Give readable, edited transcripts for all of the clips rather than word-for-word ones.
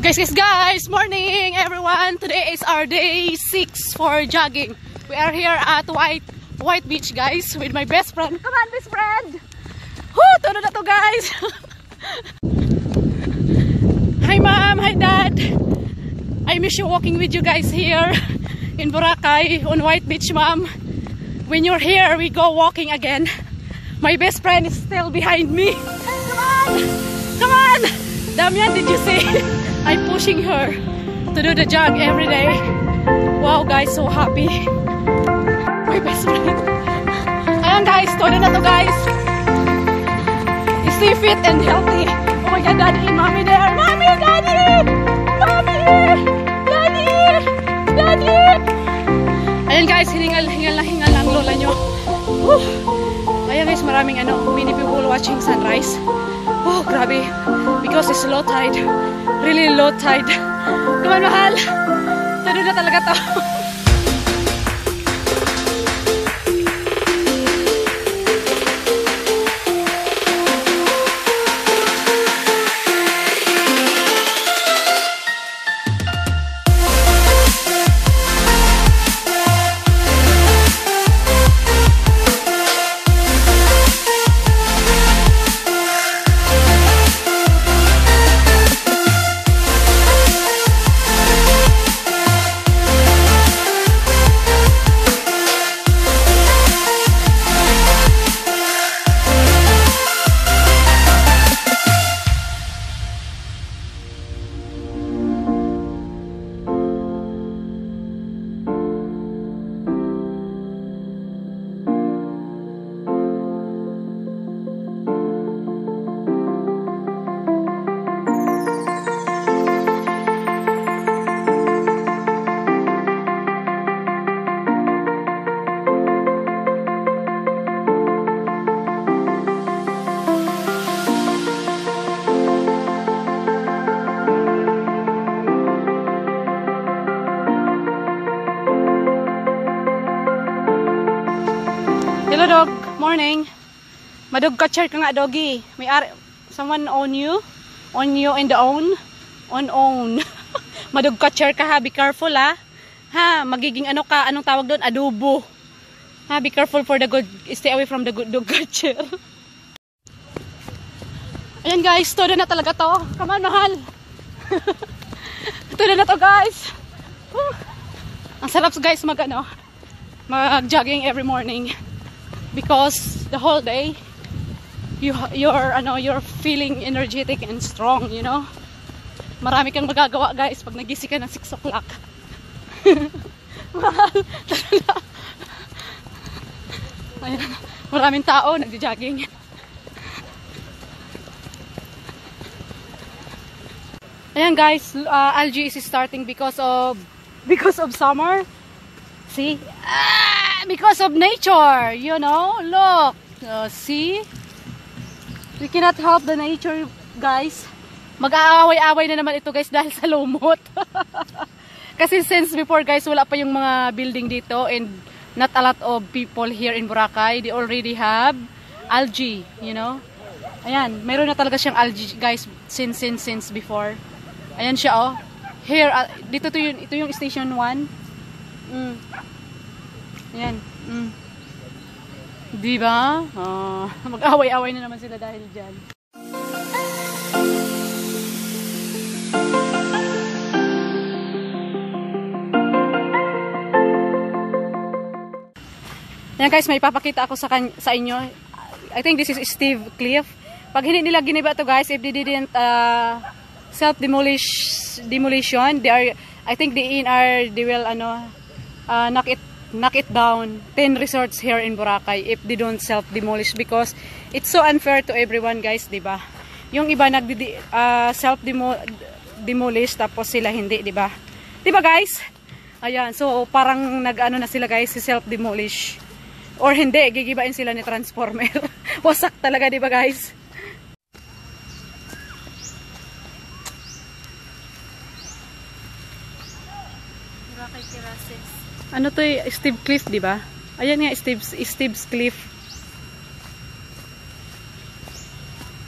Guys, morning everyone. Today is our day 6 for jogging. We are here at White Beach, guys, with my best friend. Come on, best friend. Woo, tuno na to, guys. Hi mom, hi dad. I miss you walking with you guys here in Boracay on White Beach, mom. When you're here, we go walking again. My best friend is still behind me. Come on, come on. Damian, did you see? I'm pushing her to do the jog every day. Wow, guys, so happy. My best friend. Ayan, guys, todo na to, guys. Stay fit and healthy. Oh my God, daddy, mommy there. Mommy, daddy! Mommy! Daddy! Daddy! Ayan, guys, hingal lang lola nyo. Ayan, guys, maraming many people watching sunrise. Oh, grabe. Because it's low tide. Really low tide. Come on, mahal. Todo na talaga to. Hello dog, morning. Madog catcher ka nga, doggy. May someone on you in the own. Madog catcher ka, ha, be careful, ha. Ha, magiging anong tawag doon, adobo. Ha, be careful for the good, stay away from the good dog catcher. Ayan, guys, todo na talaga to. Come on, mahal. Todo na to, guys. Ang sarap, guys, mag-jogging every morning. Because the whole day you're feeling energetic and strong, you know. Marami kang magagawa, guys, pag nagising ka ng 6 o'clock. Ayan, maraming tao nagjo-jogging. Ayan, guys, algae is starting because of summer. See? Because of nature, you know. Look, see, we cannot help the nature, guys. Mag-aaway-away na naman ito, guys, dahil sa lumot. Kasi since before, guys, wala pa yung mga building dito and not a lot of people here in Boracay. They already have algae, you know. Ayan, meron na talaga siyang algae, guys, since before. Ayan siya, oh. Here, dito ito yung station 1. Ayan. Diba? Mag-away-away na naman sila dahil dyan. Ayan, guys, may ipapakita ako sa inyo. I think this is Steve Cliff. Pag hindi nila giniba to, guys, if they didn't self-demolition, I think they will knock it down 10 resorts here in Boracay if they don't self-demolish, because it's so unfair to everyone, guys, diba? Yung iba self-demolish tapos sila hindi, diba? Diba, guys? Ayan, so parang na sila, guys, self-demolish. Or hindi, gigibain sila ni Transformer. Wasak talaga, diba, guys? Boracay Terraces. Ano to, Steve Cliff, di ba? Ayan nga, Steve's Cliff.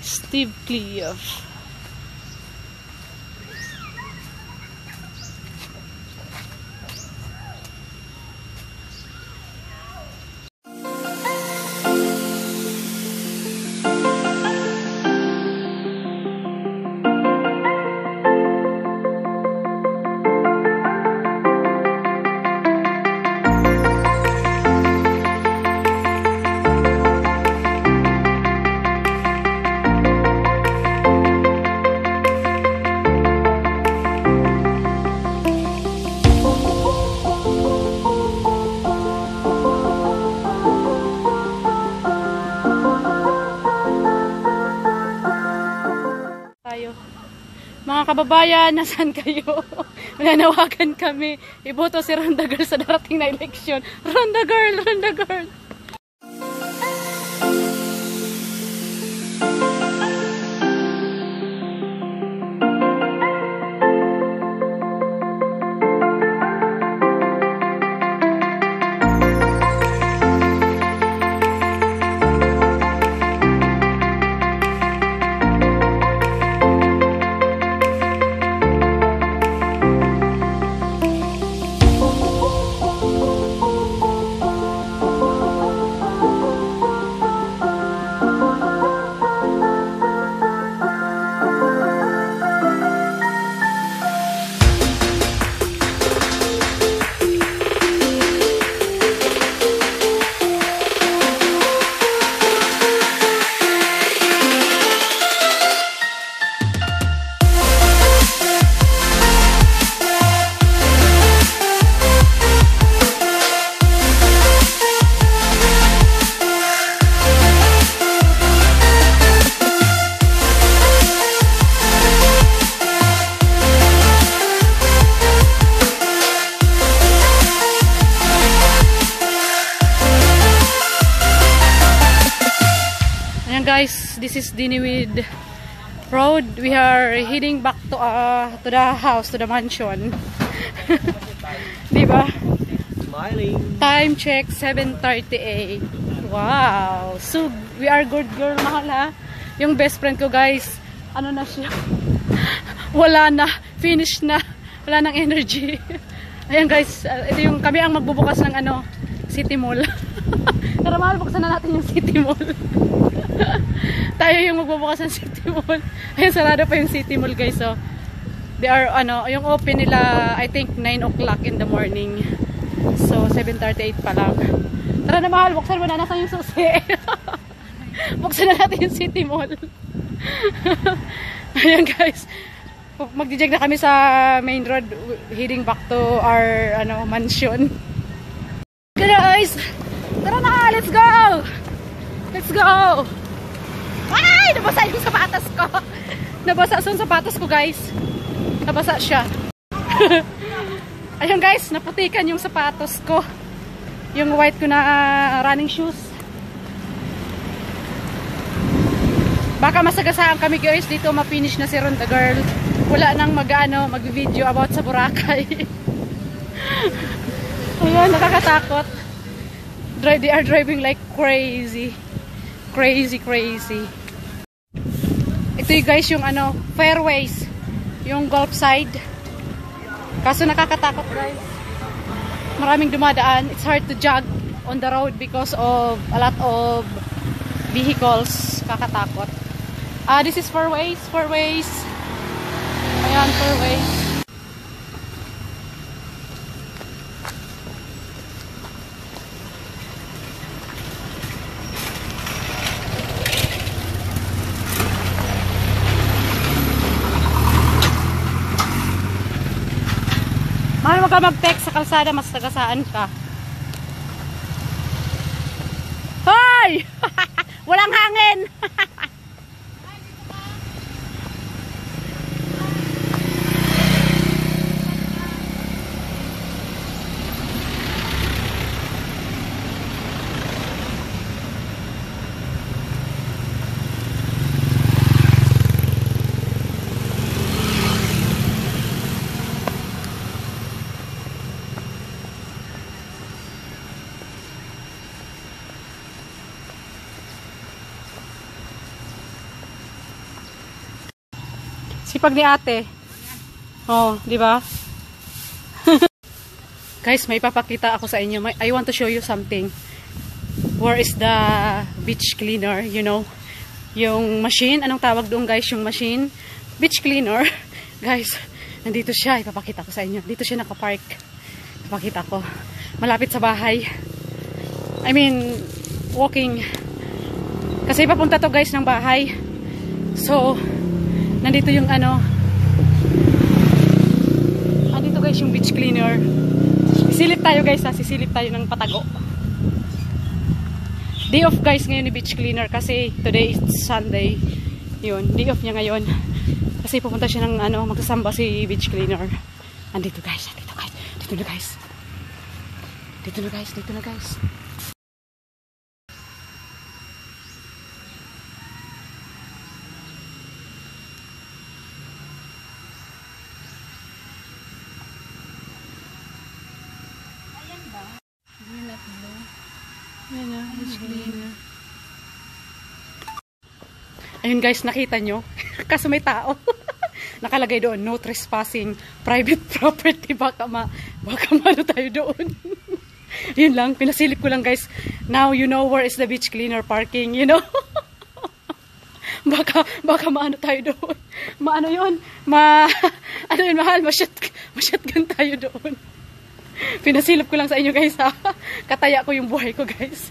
Steve Cliff. Mga kababayan, nasaan kayo? Mananawagan kami. Iboto si Ronda Girl sa darating na eleksyon. Ronda Girl! Ronda Girl! Guys, this is Diniwid Road. We are heading back to the house, to the mansion. Diba? Smiling. Time check 7:38. Wow. So we are good girl, mahal ha. Yung best friend ko guys, ano na siya? Wala na, finish na. Wala nang energy. Ayan guys, ito yung kami ang magbubukas ng ano, City Mall. Pero mahal, buksan na natin yung City Mall. Tayo yung magbubukas ng City Mall. Ayun, sarado pa yung City Mall guys. So, they are, ano, yung open nila, I think 9 o'clock in the morning. So, 7:38 pa lang. Tara na mahal, buksan mo na. Nasaan yung susi? Buksan na natin yung City Mall. Ayan guys. Magdijag na kami sa main road, heading back to our, ano, mansion. Okay guys! Tara na! Let's go! Let's go! Ay! Nabasa yung sapatos ko. Nabasa yung sapatos ko guys. Nabasa siya. Ayun guys, naputikan yung sapatos ko. Yung white ko na running shoes. Baka masagasaan kami guys. Dito mapinish na si Ronda Girl. Wala nang mag-video about sa Boracay. Ayun, nakakatakot. They are driving like crazy. Crazy. Ito yung guys yung ano, fairways. Yung Gulf side. Kaso nakakatakot guys. Maraming dumadaan. It's hard to jog on the road because of a lot of vehicles. Kakatakot. This is fairways. Ayan, fairways. Mahal mo ka mag-text sa kalsada, mas tagasaan ka. Hoy! Walang hangin! Sipag ni ate. Oh, di ba? Guys, may papakita ako sa inyo. I want to show you something. Where is the beach cleaner, you know? Yung machine, anong tawag doon guys, yung machine? Beach cleaner. Guys, nandito siya. Ipapakita ko sa inyo. Dito siya nakapark. Ipapakita ko. Malapit sa bahay. I mean, walking. Kasi papunta to guys ng bahay. So, nandito yung ano, andito guys yung beach cleaner. Sisilip tayo guys ha, sisilip tayo ng patago. Day off guys ngayon ni beach cleaner kasi today is Sunday. Yun, day off niya ngayon. Kasi pupunta siya ng ano, magsasamba si beach cleaner. Andito guys, andito guys. Dito na guys. Dito na guys, dito na guys. Ayan ba? Ayan na, ayan na, beach cleaner. Ayun guys, nakita nyo? Kaso may tao. Nakalagay doon, no trespassing, private property. Baka maano tayo doon. Yun lang, pinasilip ko lang guys. Now you know where is the beach cleaner parking, you know? baka maano tayo doon. Maano yun? Ano yun, mahal? Masyatgan tayo doon. Pinasilip ko lang sa inyo guys ha. Kataya ko yung buhay ko guys.